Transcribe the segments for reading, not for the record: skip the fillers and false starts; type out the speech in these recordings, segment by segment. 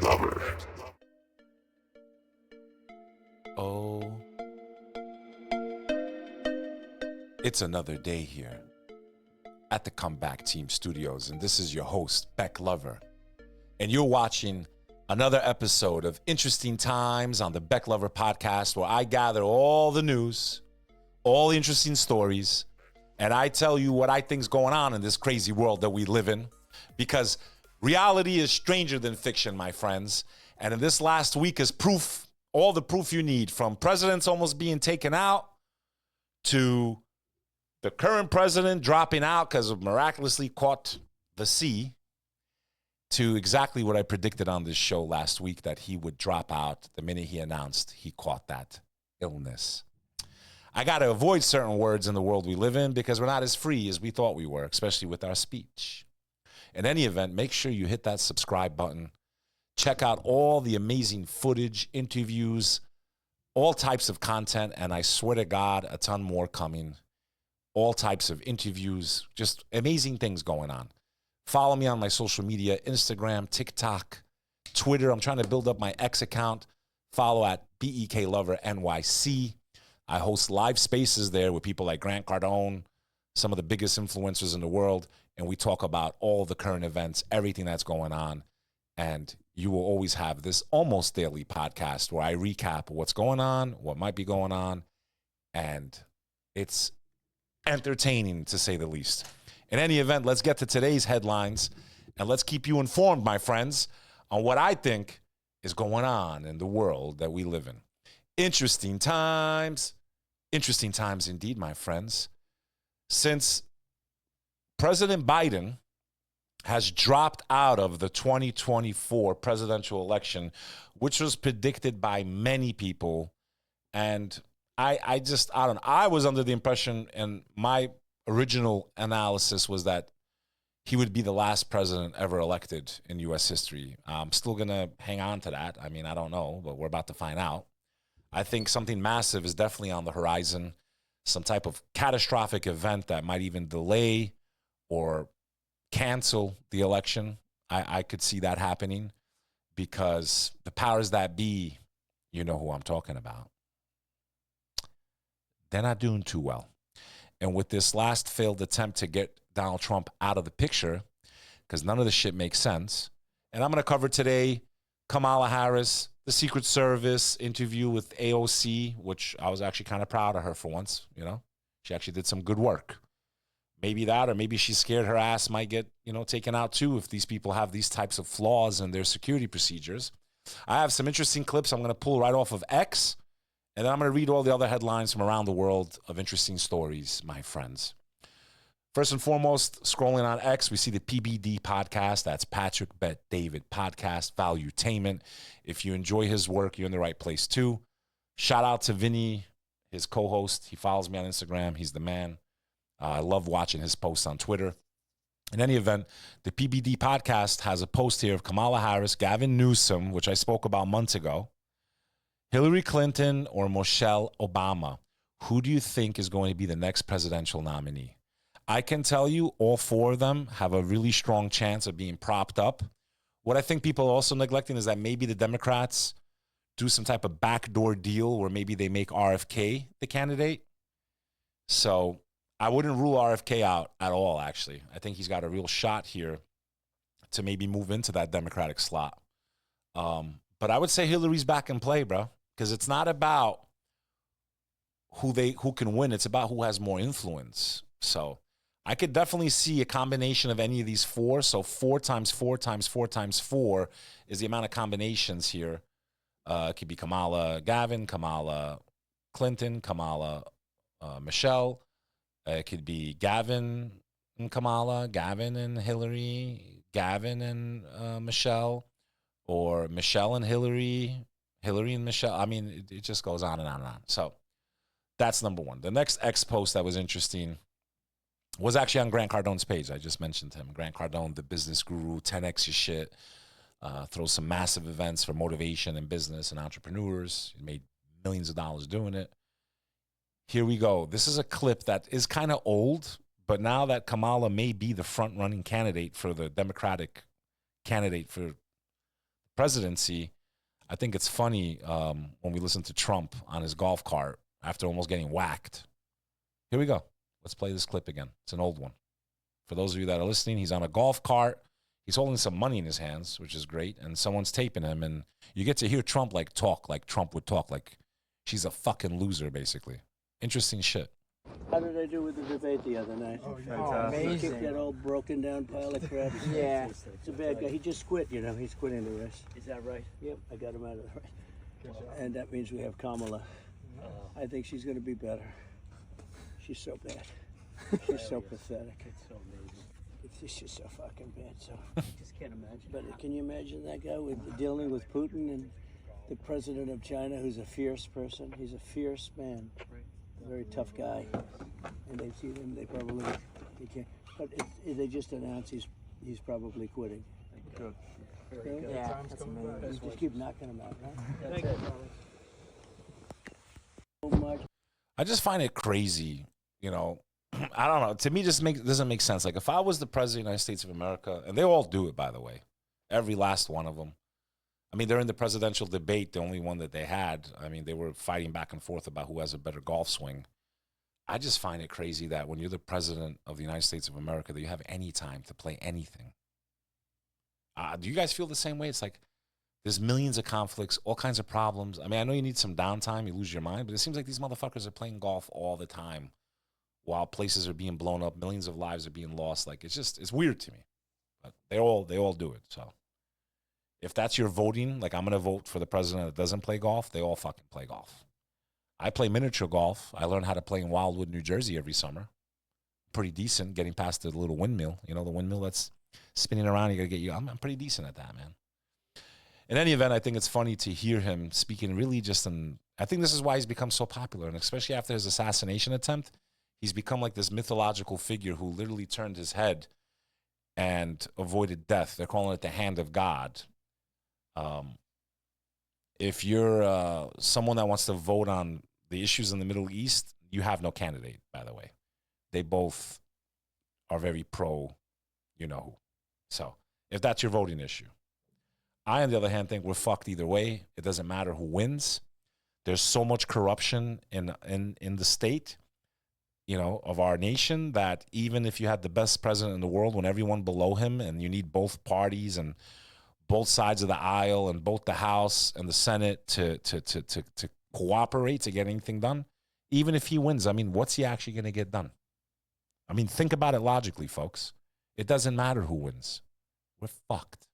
Lover. Oh, it's another day here at the Comeback Team Studios, and this is your host, Bek Lover. And you're watching another episode of Interesting Times on the Bek Lover Podcast, where I gather all the news, all the interesting stories, and I tell you what I think's going on in this crazy world that we live in, because reality is stranger than fiction, my friends. And in this last week is proof, all the proof you need, from presidents almost being taken out to the current president dropping out because of miraculously caught the sea, to exactly what I predicted on this show last week, that he would drop out the minute he announced he caught that illness. I got to avoid certain words in the world we live in because we're not as free as we thought we were, especially with our speech. In any event, make sure you hit that subscribe button. Check out all the amazing footage, interviews, all types of content, and I swear to God, a ton more coming. All types of interviews, just amazing things going on. Follow me on my social media, Instagram, TikTok, Twitter. I'm trying to build up my X account. Follow at BEK Lover NYC. I host live spaces there with people like Grant Cardone, some of the biggest influencers in the world, and we talk about all the current events, everything that's going on. And you will always have this almost daily podcast where I recap what's going on, what might be going on, and it's entertaining, to say the least. In any event, let's get to today's headlines, and let's keep you informed, my friends, on what I think is going on in the world that we live in. Interesting times indeed, my friends. Since President Biden has dropped out of the 2024 presidential election, which was predicted by many people, and I don't know. I was under the impression, and my original analysis was that he would be the last president ever elected in U.S. history. I'm still going to hang on to that. I mean, I don't know, but we're about to find out. I think something massive is definitely on the horizon, some type of catastrophic event that might even delay or cancel the election. I could see that happening because the powers that be, you know who I'm talking about, they're not doing too well. And with this last failed attempt to get Donald Trump out of the picture, because none of this shit makes sense, and I'm going to cover today Kamala Harris, the Secret Service interview with AOC, which I was actually kind of proud of her for once. You know, she actually did some good work. Maybe that, or maybe she's scared her ass might get, taken out too if these people have these types of flaws in their security procedures. I have some interesting clips I'm going to pull right off of X, and then I'm going to read all the other headlines from around the world of interesting stories, my friends. First and foremost, scrolling on X, we see the PBD podcast. That's Patrick Bet David Podcast, Valuetainment. If you enjoy his work, you're in the right place too. Shout out to Vinny, his co-host. He follows me on Instagram. He's the man. I love watching his posts on Twitter. In any event, the PBD podcast has a post here of Kamala Harris, Gavin Newsom, which I spoke about months ago, Hillary Clinton, or Michelle Obama. Who do you think is going to be the next presidential nominee? I can tell you all four of them have a really strong chance of being propped up. What I think people are also neglecting is that maybe the Democrats do some type of backdoor deal where maybe they make RFK the candidate. So I wouldn't rule RFK out at all, actually. I think he's got a real shot here to maybe move into that Democratic slot. But I would say Hillary's back in play, bro, because it's not about who can win. It's about who has more influence. So I could definitely see a combination of any of these four. So 4 times 4 times 4 times 4 is the amount of combinations here. It could be Kamala Gavin, Kamala Clinton, Kamala Michelle. It could be Gavin and Kamala, Gavin and Hillary, Gavin and Michelle, or Michelle and Hillary, Hillary and Michelle. I mean, it just goes on and on and on. So that's number one. The next X post that was interesting was actually on Grant Cardone's page. I just mentioned him. Grant Cardone, the business guru, 10X your shit, throws some massive events for motivation and business and entrepreneurs. He made millions of dollars doing it. Here we go. This is a clip that is kind of old, but now that Kamala may be the front-running candidate for the Democratic candidate for presidency, I think it's funny when we listen to Trump on his golf cart after almost getting whacked. Here we go. Let's play this clip again. It's an old one. For those of you that are listening, he's on a golf cart. He's holding some money in his hands, which is great, and someone's taping him, and you get to hear Trump talk like Trump would talk, like she's a fucking loser, basically. Interesting shit. How did I do with the debate the other night? Oh, amazing. Kicked that old broken down pile of crap. Yeah. It's a bad guy. He just quit, you know. He's quitting the race. Is that right? Yep, I got him out of the race. And that means we have Kamala. I think she's going to be better. She's so bad. She's so pathetic. It's so amazing. It's just so fucking bad. So, I just can't imagine. but can you imagine that guy dealing with Putin and the president of China, who's a fierce person? He's a fierce man. Right. A very tough guy, and they see him. They can't. But they just announced he's probably quitting. Good. Okay? Yeah, that's amazing. Just keep knocking him out, right? That's it. So much. I just find it crazy, you know. I don't know. To me, just doesn't make sense. Like, if I was the president of the United States of America, and they all do it, by the way, every last one of them. I mean, they're in the presidential debate, the only one that they had. I mean, they were fighting back and forth about who has a better golf swing. I just find it crazy that when you're the president of the United States of America, that you have any time to play anything. Do you guys feel the same way? It's like there's millions of conflicts, all kinds of problems. I mean, I know you need some downtime, you lose your mind, but it seems like these motherfuckers are playing golf all the time while places are being blown up, millions of lives are being lost. Like, it's weird to me. But they all do it, so. If that's your voting, like I'm going to vote for the president that doesn't play golf, they all fucking play golf. I play miniature golf. I learned how to play in Wildwood, New Jersey every summer. Pretty decent, getting past the little windmill. You know, the windmill that's spinning around, you got to get you. I'm pretty decent at that, man. In any event, I think it's funny to hear him speaking really I think this is why he's become so popular, and especially after his assassination attempt, he's become like this mythological figure who literally turned his head and avoided death. They're calling it the hand of God. If you're someone that wants to vote on the issues in the Middle East, you have no candidate, by the way. They both are very pro, you know who. So if that's your voting issue. I, on the other hand, think we're fucked either way. It doesn't matter who wins. There's so much corruption in the state, you know, of our nation, that even if you had the best president in the world, when everyone below him, and you need both parties and both sides of the aisle and both the House and the Senate to cooperate to get anything done, even if he wins, I mean, what's he actually going to get done? I mean, think about it logically, folks. It doesn't matter who wins. We're fucked.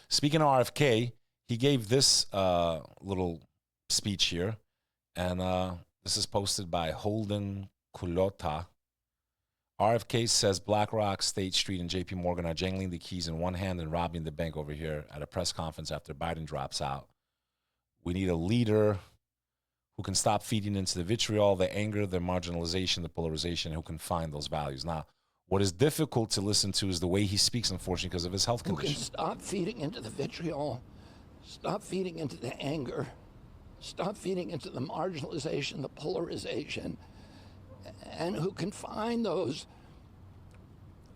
Speaking of RFK, he gave this little speech here, and this is posted by Holden Culota. RFK says BlackRock, State Street, and JP Morgan are jangling the keys in one hand and robbing the bank over here at a press conference after Biden drops out. We need a leader who can stop feeding into the vitriol, the anger, the marginalization, the polarization, who can find those values. Now, what is difficult to listen to is the way he speaks, unfortunately, because of his health condition. Who can stop feeding into the vitriol, stop feeding into the anger, stop feeding into the marginalization, the polarization, and who can find those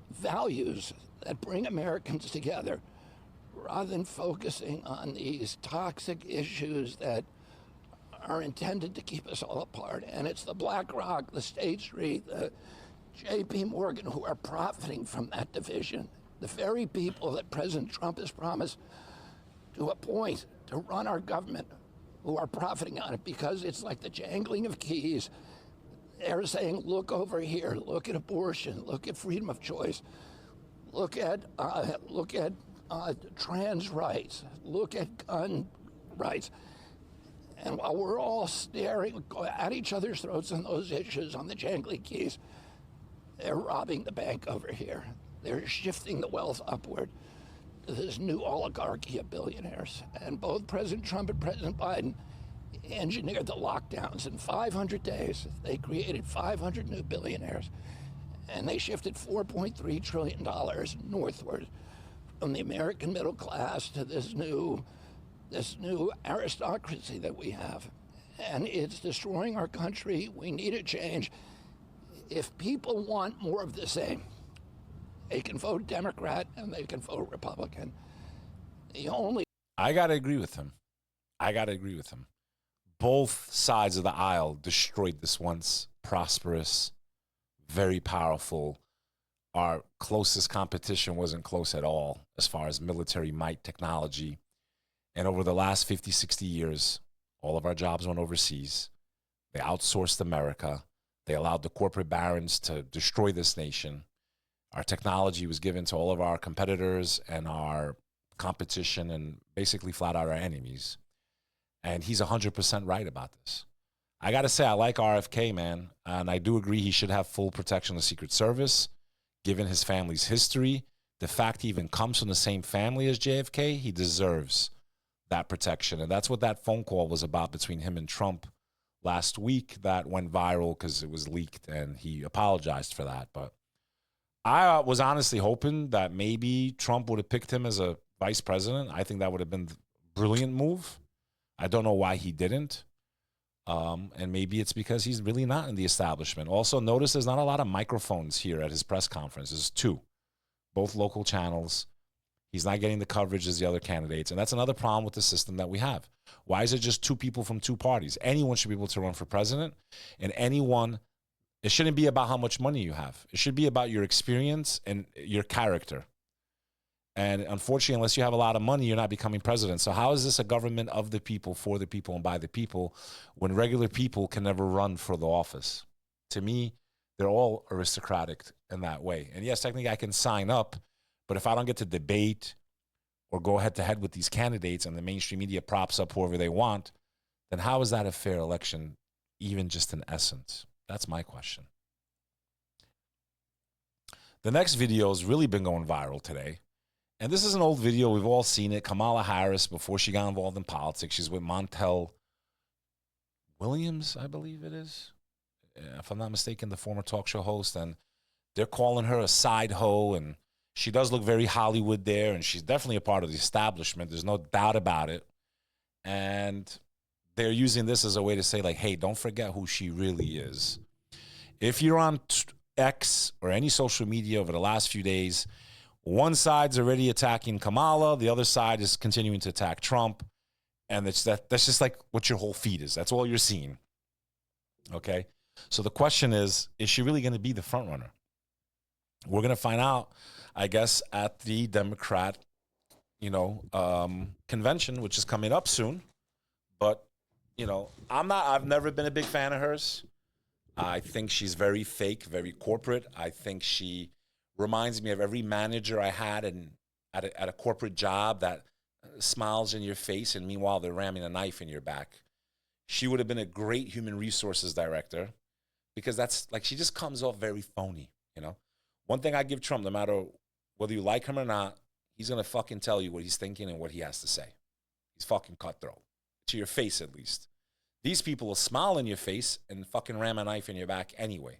values that bring Americans together rather than focusing on these toxic issues that are intended to keep us all apart. And it's the BlackRock, the State Street, the JP Morgan who are profiting from that division. The very people that President Trump has promised to appoint to run our government who are profiting on it, because it's like the jangling of keys. They're saying, look over here, look at abortion, look at freedom of choice, look at trans rights, look at gun rights. And while we're all staring at each other's throats on those issues, on the jangling keys, they're robbing the bank over here. They're shifting the wealth upward to this new oligarchy of billionaires. And both President Trump and President Biden engineered the lockdowns. In 500 days, they created 500 new billionaires, and they shifted $4.3 trillion northward from the American middle class to this new aristocracy that we have. And it's destroying our country. We need a change. If people want more of the same, they can vote Democrat and they can vote Republican. The only I got to agree with him. Both sides of the aisle destroyed this once prosperous, very powerful. Our closest competition wasn't close at all as far as military might, technology. And over the last 50, 60 years, all of our jobs went overseas. They outsourced America. They allowed the corporate barons to destroy this nation. Our technology was given to all of our competitors and our competition and basically flat out our enemies. And he's 100% right about this. I got to say, I like RFK, man. And I do agree he should have full protection of the Secret Service. Given his family's history, the fact he even comes from the same family as JFK, he deserves that protection. And that's what that phone call was about between him and Trump last week that went viral because it was leaked and he apologized for that. But I was honestly hoping that maybe Trump would have picked him as a vice president. I think that would have been a brilliant move. I don't know why he didn't. And maybe it's because he's really not in the establishment. Also, notice there's not a lot of microphones here at his press conference. There's two, both local channels. He's not getting the coverage as the other candidates. And that's another problem with the system that we have. Why is it just two people from two parties? Anyone should be able to run for president. And anyone, it shouldn't be about how much money you have. It should be about your experience and your character. And unfortunately, unless you have a lot of money, you're not becoming president. So how is this a government of the people, for the people, and by the people when regular people can never run for the office? To me, they're all aristocratic in that way. And yes, technically I can sign up, but if I don't get to debate or go head to head with these candidates and the mainstream media props up whoever they want, then how is that a fair election, even just in essence? That's my question. The next video has really been going viral today. And this is an old video. We've all seen it. Kamala Harris, before she got involved in politics, she's with Montel Williams, I believe it is. If I'm not mistaken, the former talk show host. And they're calling her a side hoe. And she does look very Hollywood there. And she's definitely a part of the establishment. There's no doubt about it. And they're using this as a way to say, like, hey, don't forget who she really is. If you're on X or any social media over the last few days, one side's already attacking Kamala. The other side is continuing to attack Trump. And that's just like what your whole feed is. That's all you're seeing. Okay? So the question is she really going to be the front runner? We're going to find out, I guess, at the Democrat, convention, which is coming up soon. But, I've never been a big fan of hers. I think she's very fake, very corporate. I think she reminds me of every manager I had at a corporate job that smiles in your face, and meanwhile they're ramming a knife in your back. She would have been a great human resources director because that's like, she just comes off very phony, One thing I give Trump, no matter whether you like him or not, he's going to fucking tell you what he's thinking and what he has to say. He's fucking cutthroat. To your face, at least. These people will smile in your face and fucking ram a knife in your back anyway.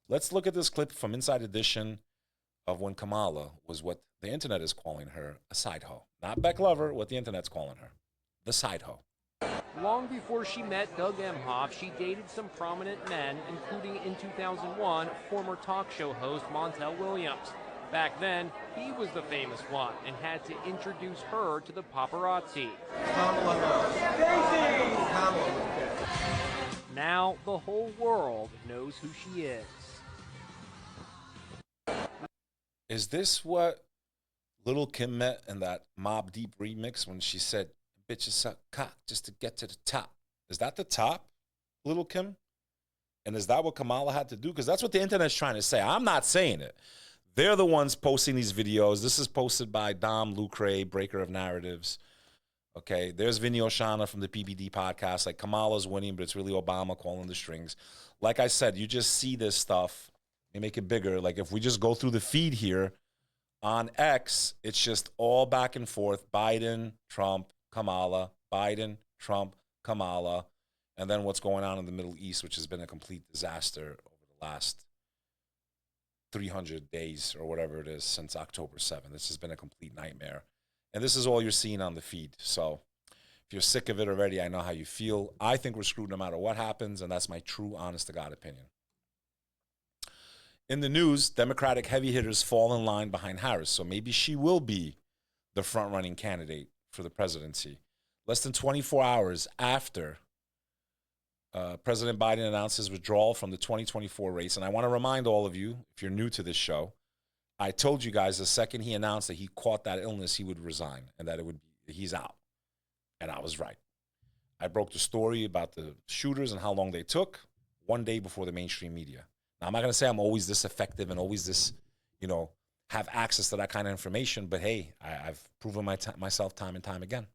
Let's look at this clip from Inside Edition of when Kamala was what the internet is calling her, a side hoe. Not Bek Lover, what the internet's calling her, the side hoe. Long before she met Doug Emhoff, she dated some prominent men, including in 2001, former talk show host Montel Williams. Back then, he was the famous one and had to introduce her to the paparazzi. Now, the whole world knows who she is. Is this what Lil' Kim met in that Mobb Deep remix when she said, bitches suck cock just to get to the top? Is that the top, Lil' Kim? And is that what Kamala had to do? Because that's what the internet's trying to say. I'm not saying it. They're the ones posting these videos. This is posted by Dom Lucre, Breaker of Narratives. Okay, there's Vinny Oshana from the PBD podcast. Like, Kamala's winning, but it's really Obama calling the strings. Like I said, you just see this stuff. They make it bigger. Like, if we just go through the feed here on X, it's just all back and forth. Biden, Trump, Kamala, Biden, Trump, Kamala. And then what's going on in the Middle East, which has been a complete disaster over the last 300 days or whatever it is since October 7th. This has been a complete nightmare. And this is all you're seeing on the feed. So if you're sick of it already, I know how you feel. I think we're screwed no matter what happens, and that's my true, honest-to-God opinion. In the news, Democratic heavy hitters fall in line behind Harris. So maybe she will be the front-running candidate for the presidency. Less than 24 hours after President Biden announced his withdrawal from the 2024 race. And I want to remind all of you, if you're new to this show, I told you guys the second he announced that he caught that illness, he would resign and that he's out. And I was right. I broke the story about the shooters and how long they took one day before the mainstream media. Now, I'm not going to say I'm always this effective and always this, have access to that kind of information, but hey, I've proven myself time and time again.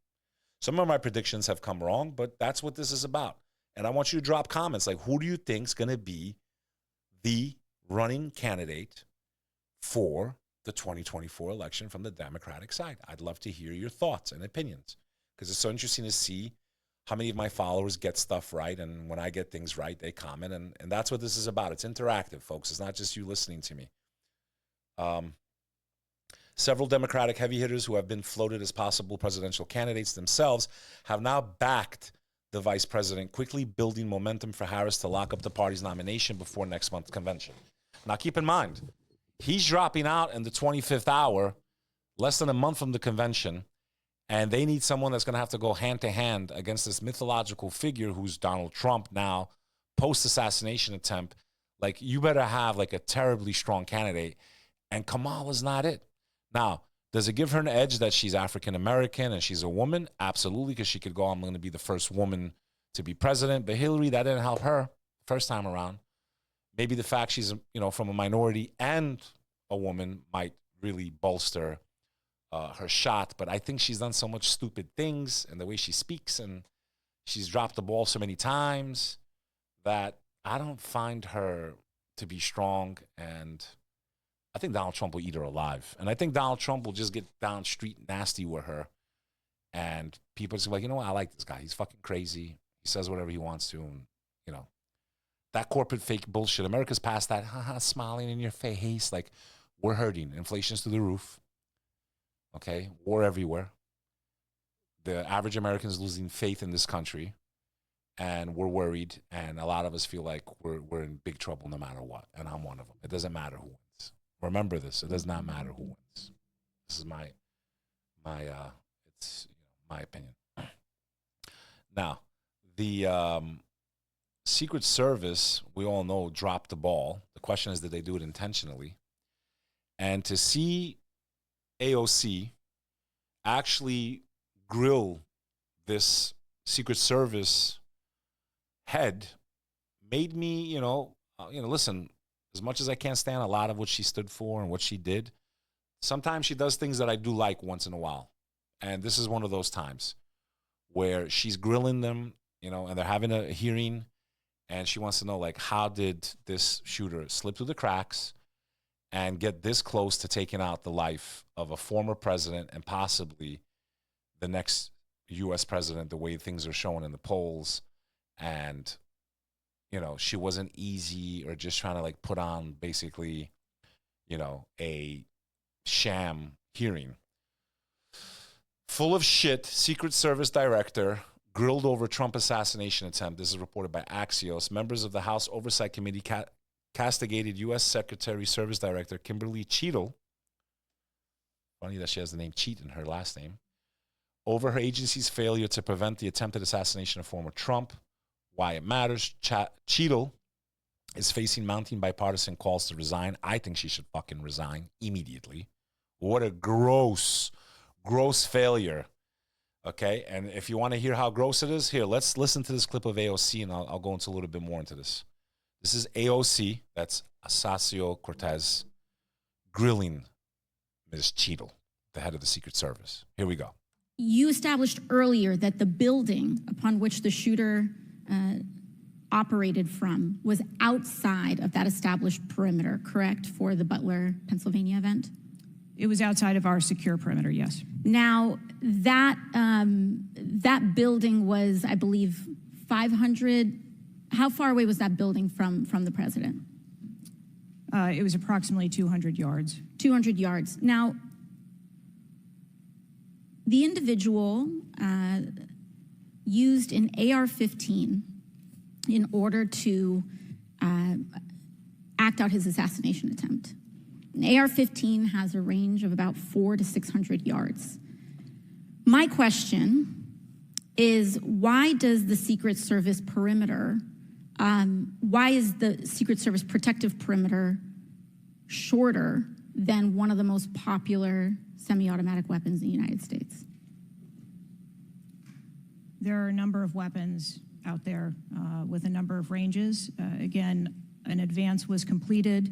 Some of my predictions have come wrong, but that's what this is about. And I want you to drop comments like, who do you think is going to be the running candidate for the 2024 election from the Democratic side? I'd love to hear your thoughts and opinions, because it's so interesting to see how many of my followers get stuff right. And when I get things right, they comment. And that's what this is about. It's interactive, folks. It's not just you listening to me. Several Democratic heavy hitters who have been floated as possible presidential candidates themselves have now backed the vice president, quickly building momentum for Harris to lock up the party's nomination before next month's convention. Now, keep in mind, he's dropping out in the 25th hour, less than a month from the convention, and they need someone that's going to have to go hand-to-hand against this mythological figure who's Donald Trump now, post-assassination attempt. Like, you better have, like, a terribly strong candidate, and Kamala's not it. Now, does it give her an edge that she's African-American and she's a woman? Absolutely, because she could go, I'm going to be the first woman to be president. But Hillary, that didn't help her first time around. Maybe the fact she's, from a minority and a woman might really bolster her shot. But I think she's done so much stupid things, and the way she speaks, and she's dropped the ball so many times, that I don't find her to be strong. And I think Donald Trump will eat her alive. And I think Donald Trump will just get down street nasty with her. And people just be like, you know what? I like this guy. He's fucking crazy. He says whatever he wants to. And, that corporate fake bullshit. America's past that, smiling in your face. Like, we're hurting. Inflation's through the roof. Okay? War everywhere. The average American is losing faith in this country. And we're worried. And a lot of us feel like we're in big trouble no matter what. And I'm one of them. It doesn't matter who wins. Remember this. It does not matter who wins. This is my opinion. Now, the Secret Service, we all know, dropped the ball. The question is, did they do it intentionally? And to see AOC actually grill this Secret Service head made me, listen, as much as I can't stand a lot of what she stood for and what she did, sometimes she does things that I do like once in a while. And this is one of those times where she's grilling them, and they're having a hearing, and she wants to know, like, how did this shooter slip through the cracks and get this close to taking out the life of a former president and possibly the next U.S. president, the way things are showing in the polls. And she wasn't easy or just trying to, like, put on basically, a sham hearing. Full of shit, Secret Service director grilled over Trump assassination attempt. This is reported by Axios. Members of the House Oversight Committee castigated U.S. Secretary Service Director Kimberly Cheatle. Funny that she has the name Cheat in her last name. Over her agency's failure to prevent the attempted assassination of former Trump. Why it matters. Cheatle is facing mounting bipartisan calls to resign. I think she should fucking resign immediately. What a gross failure. Okay, and if you want to hear how gross it is, here, let's listen to this clip of AOC, and I'll go into a little bit more into this. This is AOC, that's Ocasio-Cortez, grilling Ms. Cheatle, the head of the Secret Service. Here we go. You established earlier that the building upon which the shooter operated from was outside of that established perimeter, correct, for the Butler, Pennsylvania event? It was outside of our secure perimeter, yes. Now, that building was, I believe, 500. How far away was that building from the president? It was approximately 200 yards. 200 yards. Now, the individual used an AR-15 in order to act out his assassination attempt. An AR-15 has a range of about 400 to 600 yards. My question is, why does the Secret Service perimeter, why is the Secret Service protective perimeter shorter than one of the most popular semi-automatic weapons in the United States? There are a number of weapons out there with a number of ranges. Again, an advance was completed.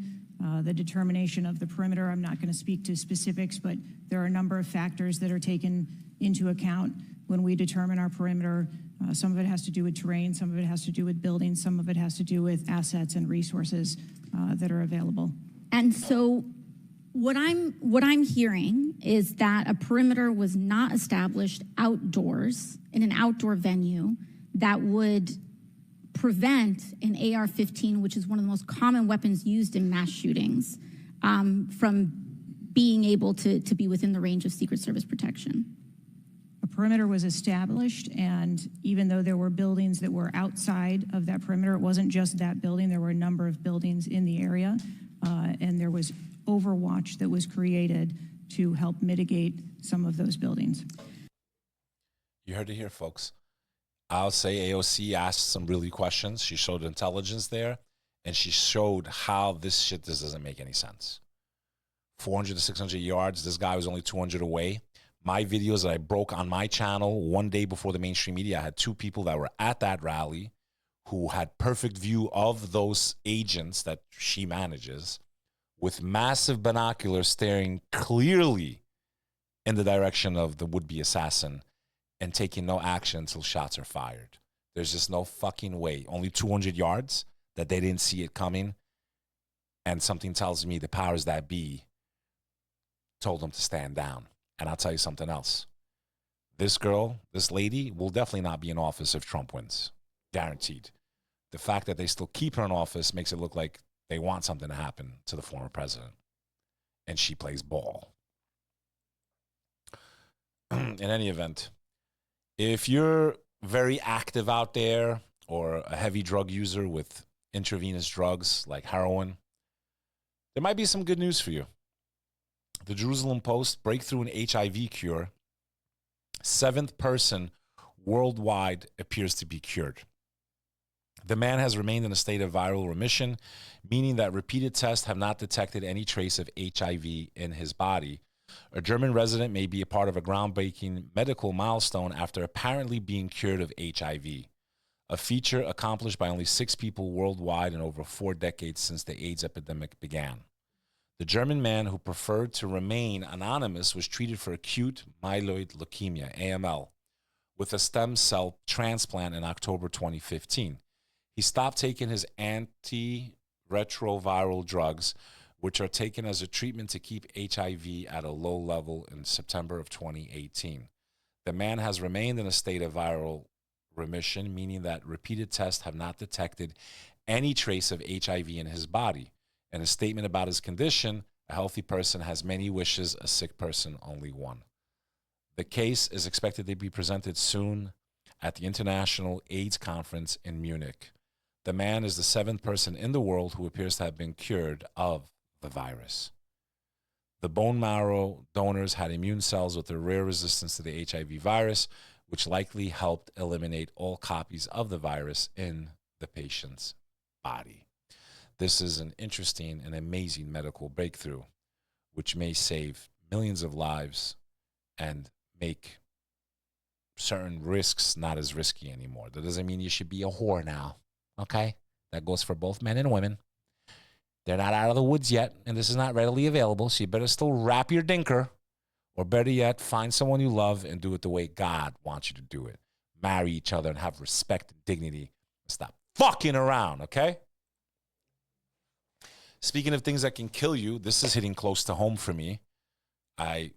The determination of the perimeter, I'm not going to speak to specifics, but there are a number of factors that are taken into account when we determine our perimeter. Some of it has to do with terrain, some of it has to do with buildings, some of it has to do with assets and resources that are available. And so what I'm hearing is that a perimeter was not established outdoors in an outdoor venue that would prevent an AR-15, which is one of the most common weapons used in mass shootings, from being able to be within the range of Secret Service protection. A perimeter was established, and even though there were buildings that were outside of that perimeter, it wasn't just that building, there were a number of buildings in the area, and there was overwatch that was created to help mitigate some of those buildings. You heard it here, folks. I'll say AOC asked some really questions. She showed intelligence there, and she showed how this shit just doesn't make any sense. 400 to 600 yards. This guy was only 200 away. My videos that I broke on my channel one day before the mainstream media, I had two people that were at that rally who had perfect view of those agents that she manages with massive binoculars staring clearly in the direction of the would-be assassin and taking no action until shots are fired. There's just no fucking way. Only 200 yards that they didn't see it coming. And something tells me the powers that be told them to stand down. And I'll tell you something else. This girl, this lady, will definitely not be in office if Trump wins. Guaranteed. The fact that they still keep her in office makes it look like they want something to happen to the former president. And she plays ball. In any event, if you're very active out there or a heavy drug user with intravenous drugs like heroin, there might be some good news for you. The Jerusalem Post, breakthrough in HIV cure. 7th person worldwide appears to be cured. The man has remained in a state of viral remission, meaning that repeated tests have not detected any trace of HIV in his body. A German resident may be a part of a groundbreaking medical milestone after apparently being cured of HIV, a feature accomplished by only 6 people worldwide in over 4 decades since the AIDS epidemic began. The German man who preferred to remain anonymous was treated for acute myeloid leukemia, AML, with a stem cell transplant in October 2015. He stopped taking his antiretroviral drugs, which are taken as a treatment to keep HIV at a low level, in September of 2018. The man has remained in a state of viral remission, meaning that repeated tests have not detected any trace of HIV in his body. In a statement about his condition, a healthy person has many wishes, a sick person only one. The case is expected to be presented soon at the International AIDS Conference in Munich. The man is the 7th person in the world who appears to have been cured of the virus. The bone marrow donors had immune cells with a rare resistance to the HIV virus, which likely helped eliminate all copies of the virus in the patient's body. This is an interesting and amazing medical breakthrough, which may save millions of lives and make certain risks not as risky anymore. That doesn't mean you should be a whore now, okay? That goes for both men and women. They're not out of the woods yet, and this is not readily available, so you better still wrap your dinker, or better yet, find someone you love and do it the way God wants you to do it. Marry each other and have respect and dignity. Stop fucking around, okay? Speaking of things that can kill you, this is hitting close to home for me. I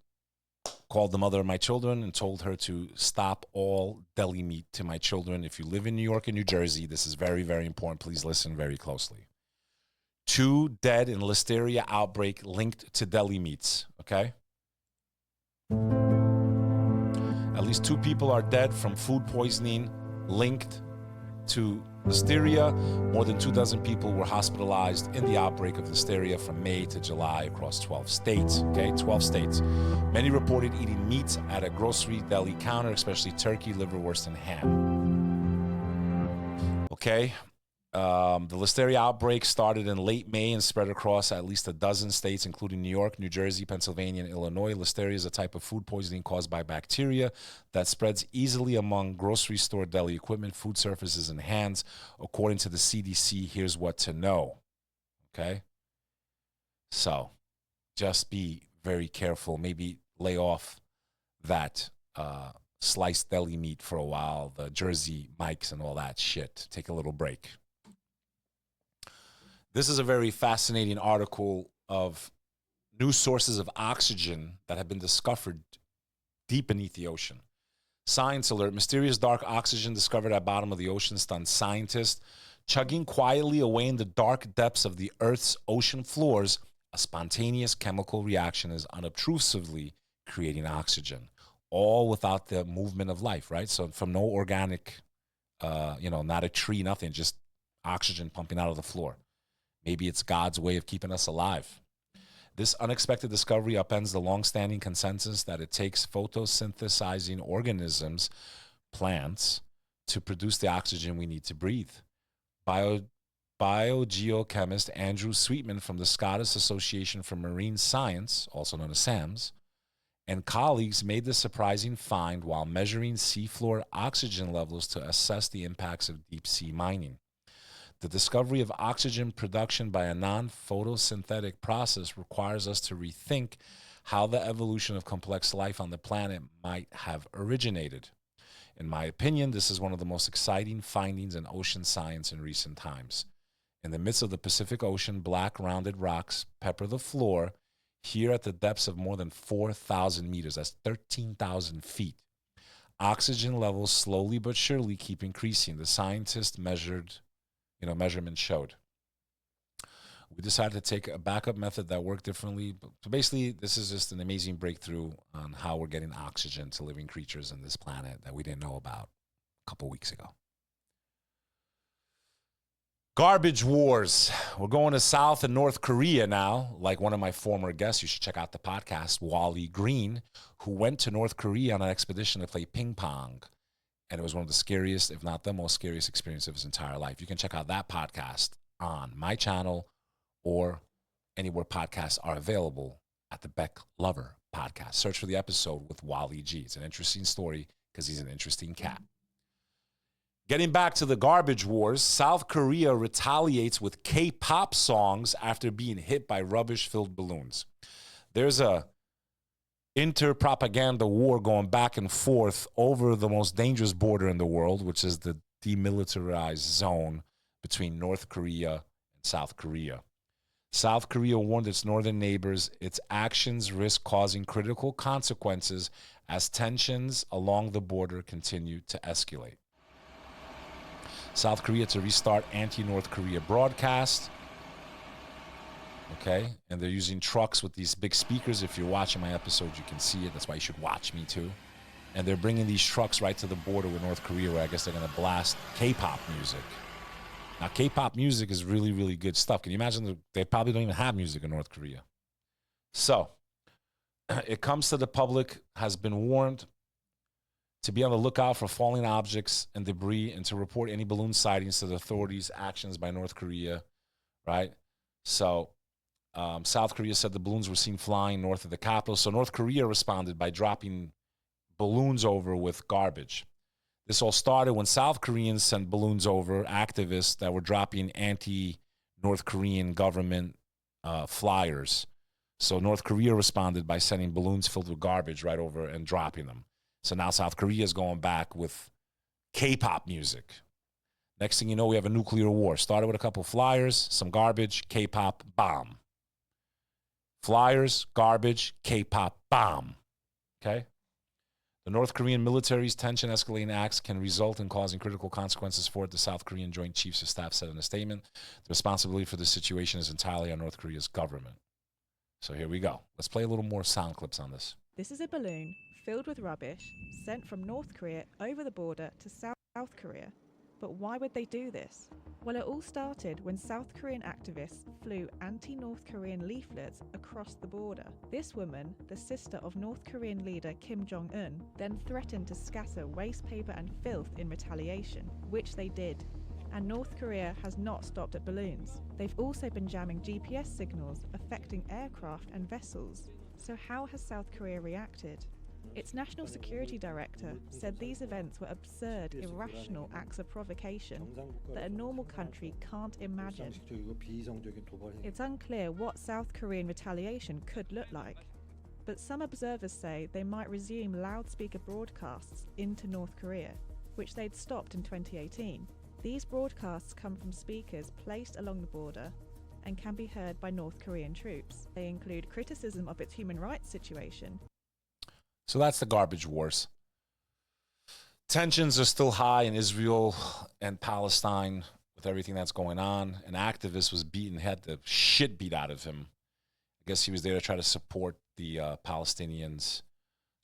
called the mother of my children and told her to stop all deli meat to my children. If you live in New York and New Jersey, this is very, very important. Please listen very closely. 2 dead in listeria outbreak linked to deli meats, okay? At least 2 people are dead from food poisoning linked to Listeria, more than 24 people were hospitalized in the outbreak of listeria from May to July across 12 states. Okay, 12 states. Many reported eating meat at a grocery deli counter, especially turkey, liverwurst, and ham. Okay, the listeria outbreak started in late May and spread across at least a dozen states, including New York, New Jersey, Pennsylvania, and Illinois. Listeria is a type of food poisoning caused by bacteria that spreads easily among grocery store deli equipment, food surfaces, and hands. According to the CDC, here's what to know. Okay? So, just be very careful. Maybe lay off that sliced deli meat for a while, the Jersey Mikes and all that shit. Take a little break. This is a very fascinating article of new sources of oxygen that have been discovered deep beneath the ocean. Science alert, mysterious dark oxygen discovered at bottom of the ocean stuns scientists. Chugging quietly away in the dark depths of the Earth's ocean floors, a spontaneous chemical reaction is unobtrusively creating oxygen, all without the movement of life, right? So from no organic, not a tree, nothing, just oxygen pumping out of the floor. Maybe it's God's way of keeping us alive. This unexpected discovery upends the long-standing consensus that it takes photosynthesizing organisms, plants, to produce the oxygen we need to breathe. Biogeochemist Andrew Sweetman from the Scottish Association for Marine Science, also known as SAMS, and colleagues made the surprising find while measuring seafloor oxygen levels to assess the impacts of deep-sea mining. The discovery of oxygen production by a non-photosynthetic process requires us to rethink how the evolution of complex life on the planet might have originated. In my opinion, this is one of the most exciting findings in ocean science in recent times. In the midst of the Pacific Ocean, black rounded rocks pepper the floor, here at the depths of more than 4,000 meters, that's 13,000 feet. Oxygen levels slowly but surely keep increasing. The scientists measurements showed. We decided to take a backup method that worked differently. So basically, this is just an amazing breakthrough on how we're getting oxygen to living creatures on this planet that we didn't know about a couple weeks ago. Garbage wars. We're going to South and North Korea now. Like one of my former guests, you should check out the podcast, Wally Green, who went to North Korea on an expedition to play ping pong. And it was one of the scariest, if not the most scariest experience of his entire life. You can check out that podcast on my channel or anywhere podcasts are available at the Bek Lover Podcast. Search for the episode with Wally G. It's an interesting story because he's an interesting cat. Getting back to the garbage wars, South Korea retaliates with K-pop songs after being hit by rubbish-filled balloons. There's a inter-propaganda war going back and forth over the most dangerous border in the world, which is the demilitarized zone between North Korea and South Korea. South Korea warned its northern neighbors its actions risk causing critical consequences as tensions along the border continue to escalate. South Korea to restart anti-North Korea broadcast. Okay, and they're using trucks with these big speakers. If you're watching my episode, you can see it. That's why you should watch me too. And they're bringing these trucks right to the border with North Korea, where I guess they're going to blast K-pop music. Now, K-pop music is really, really good stuff. Can you imagine? They probably don't even have music in North Korea. So, it comes to the public, has been warned to be on the lookout for falling objects and debris and to report any balloon sightings to the authorities, actions by North Korea, right? So, South Korea said the balloons were seen flying north of the capital. So North Korea responded by dropping balloons over with garbage. This all started when South Koreans sent balloons over, activists that were dropping anti-North Korean government flyers. So North Korea responded by sending balloons filled with garbage right over and dropping them. So now South Korea is going back with K-pop music. Next thing you know, we have a nuclear war. Started with a couple flyers, some garbage, K-pop, bomb. Flyers, garbage, K-pop, bomb. Okay? The North Korean military's tension-escalating acts can result in causing critical consequences for it, the South Korean Joint Chiefs of Staff said in a statement. The responsibility for this situation is entirely on North Korea's government. So here we go. Let's play a little more sound clips on this. This is a balloon filled with rubbish sent from North Korea over the border to South Korea. But why would they do this? Well, it all started when South Korean activists flew anti-North Korean leaflets across the border. This woman, the sister of North Korean leader Kim Jong-un, then threatened to scatter waste paper and filth in retaliation, which they did. And North Korea has not stopped at balloons. They've also been jamming GPS signals affecting aircraft and vessels. So how has South Korea reacted? Its National Security Director said these events were absurd, irrational acts of provocation that a normal country can't imagine. It's unclear what South Korean retaliation could look like. But some observers say they might resume loudspeaker broadcasts into North Korea, which they'd stopped in 2018. These broadcasts come from speakers placed along the border and can be heard by North Korean troops. They include criticism of its human rights situation. So that's the garbage wars. Tensions are still high in Israel and Palestine with everything that's going on. An activist was beaten, had the shit beat out of him. I guess he was there to try to support the Palestinians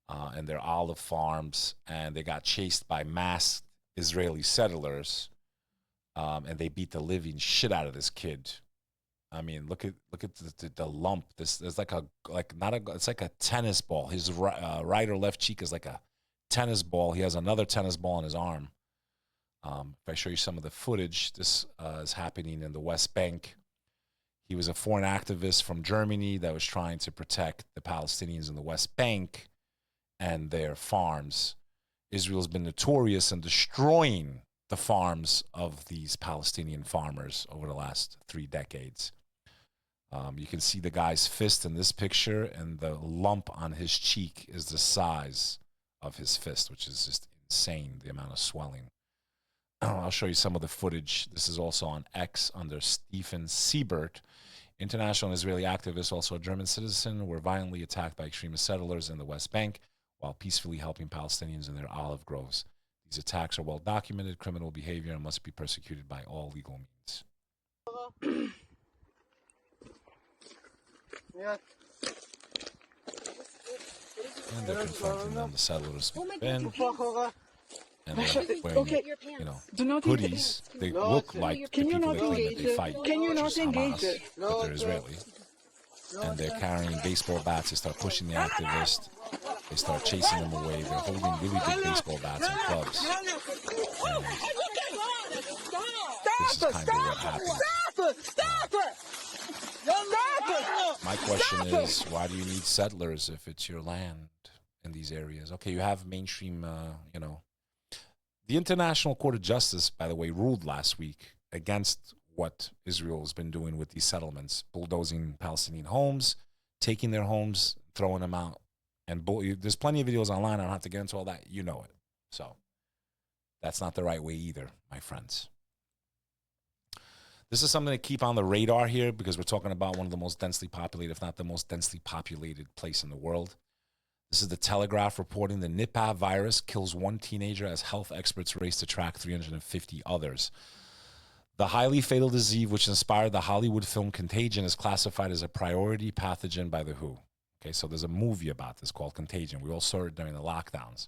and their olive farms, and they got chased by masked Israeli settlers, and they beat the living shit out of this kid. I mean, look at the lump. There's it's like a tennis ball. His right or left cheek is like a tennis ball. He has another tennis ball on his arm. If I show you some of the footage, this is happening in the West Bank. He was a foreign activist from Germany that was trying to protect the Palestinians in the West Bank and their farms. Israel's been notorious in destroying the farms of these Palestinian farmers over the last 3 decades. You can see the guy's fist in this picture, and the lump on his cheek is the size of his fist, which is just insane, the amount of swelling. I'll show you some of the footage. This is also on X under Stephen Siebert. International and Israeli activists, also a German citizen, were violently attacked by extremist settlers in the West Bank while peacefully helping Palestinians in their olive groves. These attacks are well documented, criminal behavior, and must be persecuted by all legal means. And they're confronting them, the settlers in, and they're wearing, hoodies. They look like the people they claim that they fight, which is Hamas, but they're Israeli. And they're carrying baseball bats. They start pushing the activist. They start chasing them away. They're holding really big baseball bats and clubs. And this is kind of what happened. My question is, why do you need settlers if it's your land in these areas? Okay, you have mainstream, The International Court of Justice, by the way, ruled last week against what Israel has been doing with these settlements, bulldozing Palestinian homes, taking their homes, throwing them out. And there's plenty of videos online. I don't have to get into all that. You know it. So that's not the right way either, my friends. This is something to keep on the radar here because we're talking about one of the most densely populated, if not the most densely populated place in the world. This is the Telegraph reporting the Nipah virus kills 1 teenager as health experts race to track 350 others. The highly fatal disease, which inspired the Hollywood film Contagion, is classified as a priority pathogen by the WHO. Okay, so there's a movie about this called Contagion. We all saw it during the lockdowns.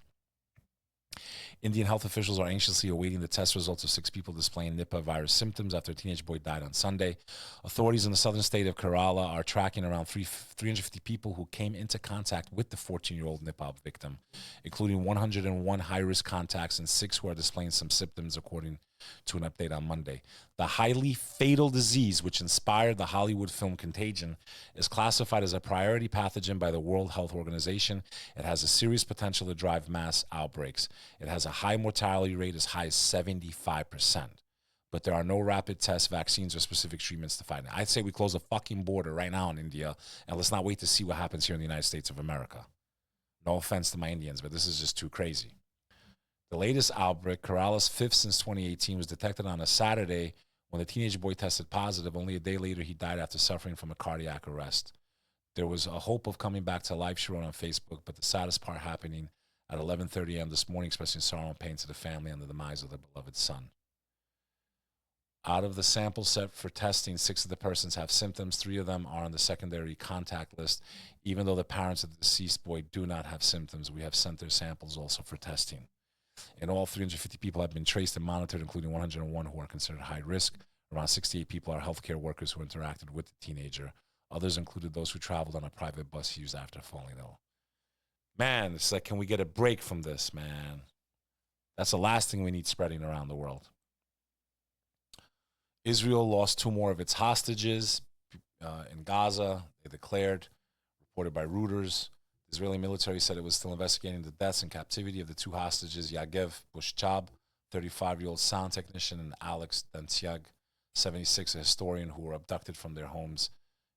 Indian health officials are anxiously awaiting the test results of 6 people displaying Nipah virus symptoms after a teenage boy died on Sunday. Authorities in the southern state of Kerala are tracking around 350 people who came into contact with the 14-year-old Nipah victim, including 101 high-risk contacts and 6 who are displaying some symptoms, according to an update on Monday. The highly fatal disease, which inspired the Hollywood film Contagion, is classified as a priority pathogen by the World Health Organization. It has a serious potential to drive mass outbreaks. It has a high mortality rate as high as 75%. But there are no rapid tests, vaccines, or specific treatments to fight it. I'd say we close the fucking border right now in India, and let's not wait to see what happens here in the United States of America. No offense to my Indians, but this is just too crazy. The latest outbreak, Kerala's 5th since 2018, was detected on a Saturday when the teenage boy tested positive. Only a day later, he died after suffering from a cardiac arrest. There was a hope of coming back to life, she wrote on Facebook, but the saddest part happening at 11:30 a.m. this morning, expressing sorrow and pain to the family and the demise of their beloved son. Out of the sample set for testing, 6 of the persons have symptoms. 3 of them are on the secondary contact list. Even though the parents of the deceased boy do not have symptoms, we have sent their samples also for testing. In all, 350 people have been traced and monitored, including 101 who are considered high risk. Around 68 people are healthcare workers who interacted with the teenager. Others included those who traveled on a private bus used after falling ill. Man, it's like, can we get a break from this, man? That's the last thing we need spreading around the world. Israel lost 2 more of its hostages in Gaza, they declared, reported by Reuters. The Israeli military said it was still investigating the deaths in captivity of the 2 hostages, Yagev Bushchab, 35-year-old sound technician, and Alex Dantiag, 76, a historian, who were abducted from their homes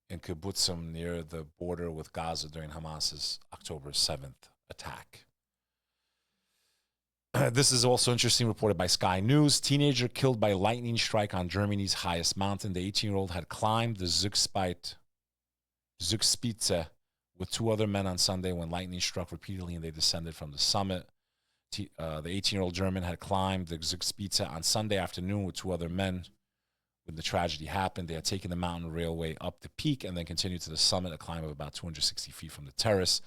in kibbutzim near the border with Gaza during Hamas's October 7th attack. This is also interesting, reported by Sky News. Teenager killed by lightning strike on Germany's highest mountain. The 18-year-old had climbed the Zugspitze with 2 other men on Sunday when lightning struck repeatedly and they descended from the summit. The 18-year-old German had climbed the Zugspitze on Sunday afternoon with 2 other men. When the tragedy happened, they had taken the mountain railway up the peak and then continued to the summit, a climb of about 260 feet from the terrace.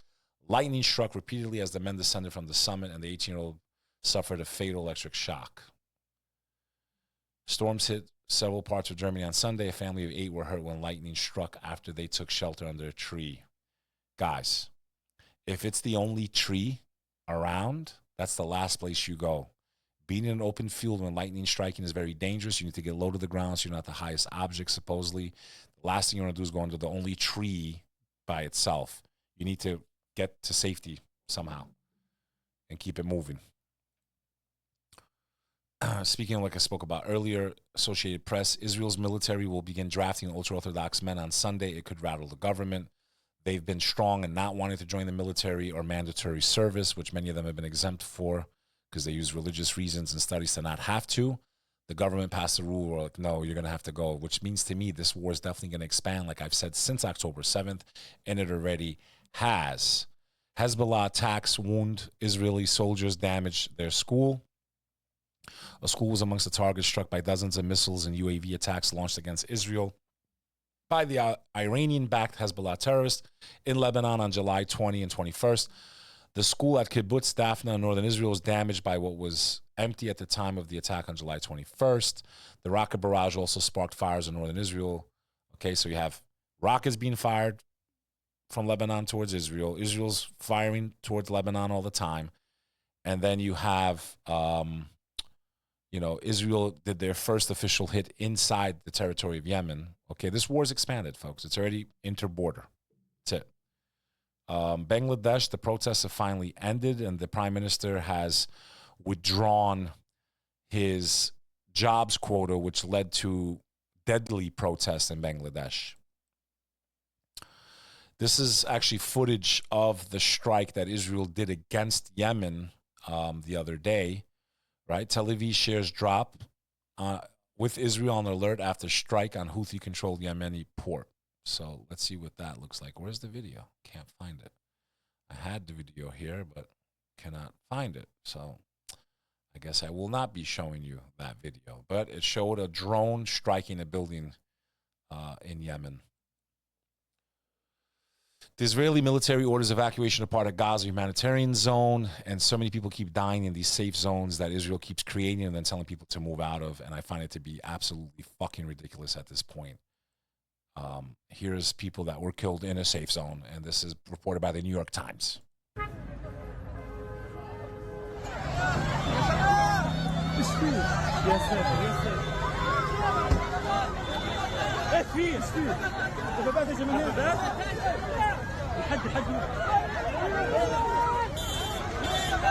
Lightning struck repeatedly as the men descended from the summit, and the 18-year-old suffered a fatal electric shock. Storms hit several parts of Germany on Sunday. A family of 8 were hurt when lightning struck after they took shelter under a tree. Guys, if it's the only tree around, that's the last place you go. Being in an open field when lightning striking is very dangerous. You need to get low to the ground so you're not the highest object, supposedly. The last thing you want to do is go under the only tree by itself. You need to get to safety somehow and keep it moving. Speaking of, like I spoke about earlier, Associated Press, Israel's military will begin drafting ultra-Orthodox men on Sunday. It could rattle the government. They've been strong in not wanting to join the military or mandatory service, which many of them have been exempt for because they use religious reasons and studies to not have to. The government passed a rule where, like, no, you're going to have to go, which means to me this war is definitely going to expand, like I've said, since October 7th, and it already has. Hezbollah attacks wound Israeli soldiers, damage their school. A school was amongst the targets struck by dozens of missiles and UAV attacks launched against Israel by the Iranian-backed Hezbollah terrorists in Lebanon on July 20 and 21st. The school at Kibbutz Daphna in northern Israel was damaged by what was empty at the time of the attack on July 21st. The rocket barrage also sparked fires in northern Israel. Okay, so you have rockets being fired from Lebanon towards Israel. Israel's firing towards Lebanon all the time. And then you have... Israel did their first official hit inside the territory of Yemen. Okay, this war's expanded, folks. It's already inter-border. That's it. Bangladesh, the protests have finally ended, and the prime minister has withdrawn his jobs quota, which led to deadly protests in Bangladesh. This is actually footage of the strike that Israel did against Yemen the other day. Right, Tel Aviv shares drop with Israel on alert after strike on Houthi-controlled Yemeni port. So let's see what that looks like. Where's the video? Can't find it. I had the video here, but cannot find it. So I guess I will not be showing you that video. But it showed a drone striking a building in Yemen. The Israeli military orders evacuation of part of Gaza humanitarian zone, and so many people keep dying in these safe zones that Israel keeps creating and then telling people to move out of, and I find it to be absolutely fucking ridiculous at this point. Here's people that were killed in a safe zone, and this is reported by the New York Times.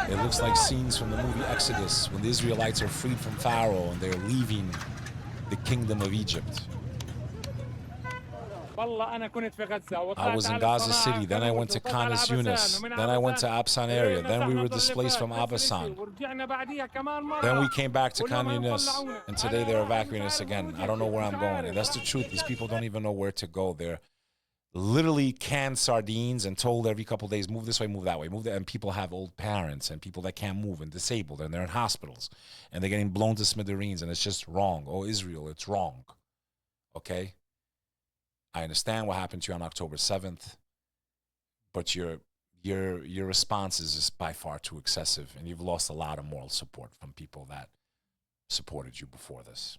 It looks like scenes from the movie Exodus when the Israelites are freed from Pharaoh and they're leaving the kingdom of Egypt. I was in Gaza City, then I went to Khanis Yunus, then I went to Absan area, then we were displaced from Abasan. Then we came back to Khan Yunus, and today they're evacuating us again. I don't know where I'm going, and that's the truth. These people don't even know where to go. They're literally canned sardines and told every couple of days, move this way, move that way, move that. And people have old parents and people that can't move and disabled, and they're in hospitals, and they're getting blown to smithereens, and it's just wrong. Oh, Israel, it's wrong. Okay? I understand what happened to you on October 7th, but you're your responses is by far too excessive, and you've lost a lot of moral support from people that supported you before this.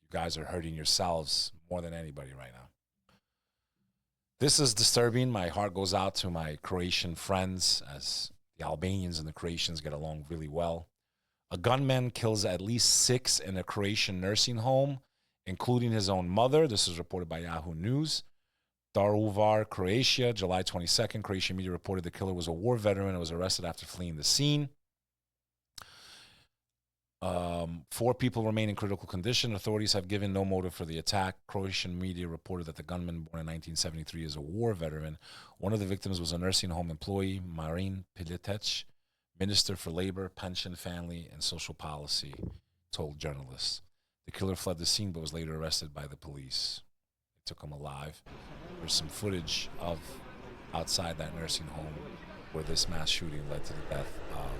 You guys are hurting yourselves more than anybody right now. This is disturbing. My heart goes out to my Croatian friends, as the Albanians and the Croatians get along really well. A gunman kills at least 6 in a Croatian nursing home, including his own mother. This is reported by Yahoo News. Daruvar, Croatia, July 22nd. Croatian media reported the killer was a war veteran and was arrested after fleeing the scene. 4 people remain in critical condition. Authorities have given no motive for the attack. Croatian media reported that the gunman, born in 1973, is a war veteran. One of the victims was a nursing home employee, Marin Piljetec, Minister for Labor, Pension, Family, and Social Policy, told journalists. The killer fled the scene but was later arrested by the police. They took him alive. There's some footage of outside that nursing home where this mass shooting led to the death of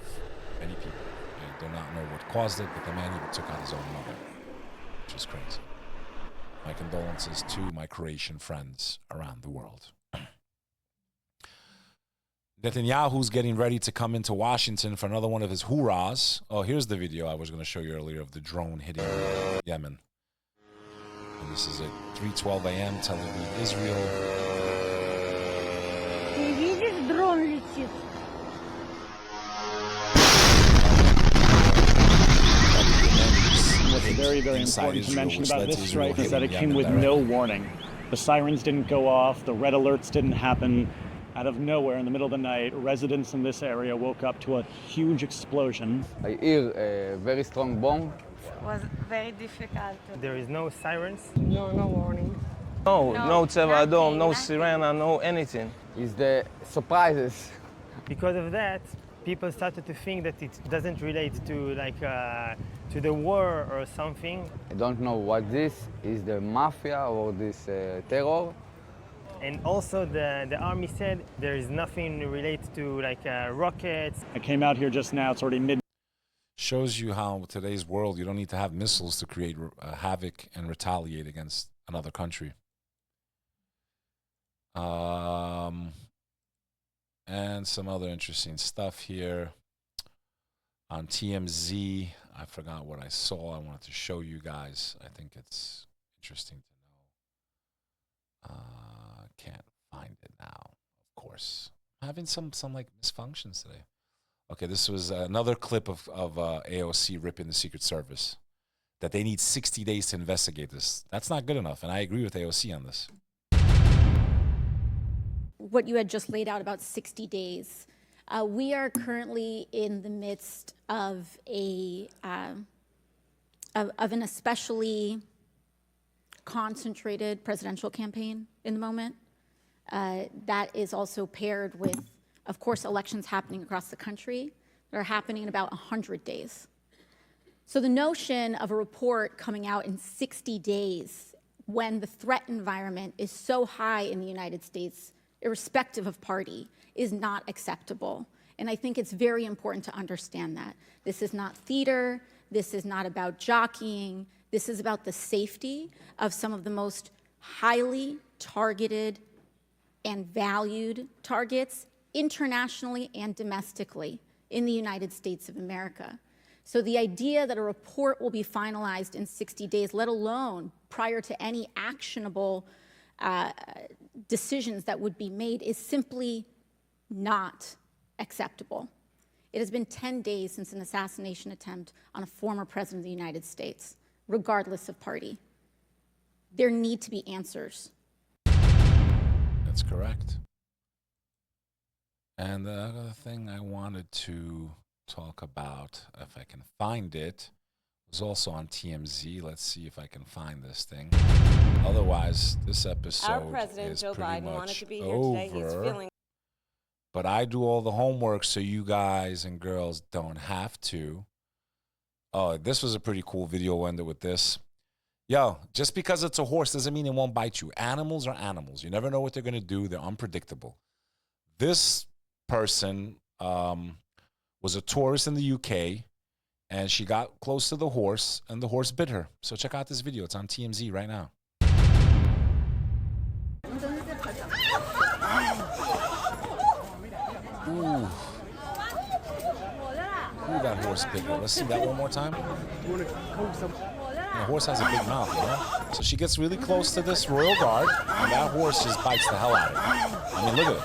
many people. I do not know what caused it, but the man even took out his own mother, which is crazy. My condolences to my Croatian friends around the world. Netanyahu's getting ready to come into Washington for another one of his hoorahs. Oh, here's the video I was going to show you earlier of the drone hitting Yemen. And this is at 3:12 a.m. Tel Aviv, Israel. Ты видишь, дрон летит? What's very, very important to mention about this strike is that it came with no warning. The sirens didn't go off, the red alerts didn't happen. Out of nowhere, in the middle of the night, residents in this area woke up to a huge explosion. I hear a very strong bomb. It was very difficult. There is no sirens. No warning. No Tseva Adom, no nothing. Sirena, no anything. Is the surprises. Because of that, people started to think that it doesn't relate to to the war or something. I don't know what this is, the mafia or this terror. And also the army said there is nothing related to rockets. I came out here just now, it's already midnight. Shows you how in today's world you don't need to have missiles to create havoc and retaliate against another country. And some other interesting stuff here on TMZ. I forgot what I saw. I wanted to show you guys. I think it's interesting to know. Can't find it now, of course. I'm having some like misfunctions today. Okay, this was another clip of AOC ripping the Secret Service, that they need 60 days to investigate this. That's not good enough, and I agree with AOC on this. What you had just laid out about 60 days. We are currently in the midst of an especially concentrated presidential campaign in the moment. That is also paired with, of course, elections happening across the country that are happening in about 100 days. So the notion of a report coming out in 60 days when the threat environment is so high in the United States, irrespective of party, is not acceptable. And I think it's very important to understand that. This is not theater. This is not about jockeying. This is about the safety of some of the most highly targeted and valued targets internationally and domestically in the United States of America. So the idea that a report will be finalized in 60 days, let alone prior to any actionable decisions that would be made, is simply not acceptable. It has been 10 days since an assassination attempt on a former president of the United States, regardless of party. There need to be answers. That's correct. And the other thing I wanted to talk about, if I can find it, was also on TMZ. Let's see if I can find this thing. Otherwise, this episode Our president, is Joe pretty Biden, much wanted to be here over. today. He's feeling. But I do all the homework so you guys and girls don't have to. Oh, this was a pretty cool video. Ended with this. Yo, just because it's a horse doesn't mean it won't bite you. Animals are animals. You never know what they're going to do. They're unpredictable. This person was a tourist in the UK, and she got close to the horse, and the horse bit her. So check out this video. It's on TMZ right now. Ooh, that horse bigger. Let's see that one more time. The horse has a big mouth, you know? So she gets really close to this royal guard, and that horse just bites the hell out of her. I mean, look at it.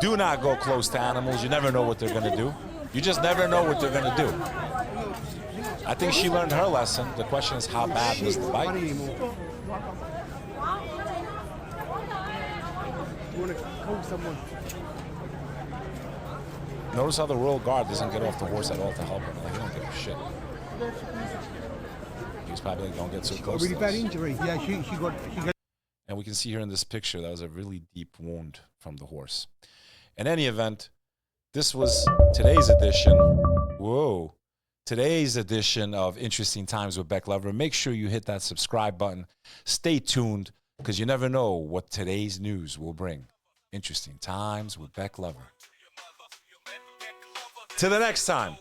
Do not go close to animals. You never know what they're going to do. You just never know what they're going to do. I think she learned her lesson. The question is, how bad was the bite? Notice how the royal guard doesn't get off the horse at all to help him. Like, he don't give a shit. He was probably going to get so close. Really bad injury. Yeah, she got. And we can see here in this picture that was a really deep wound from the horse. In any event, this was today's edition. Whoa. Today's edition of Interesting Times with Bek Lover. Make sure you hit that subscribe button. Stay tuned, because you never know what today's news will bring. Interesting Times with Bek Lover. Till the next time.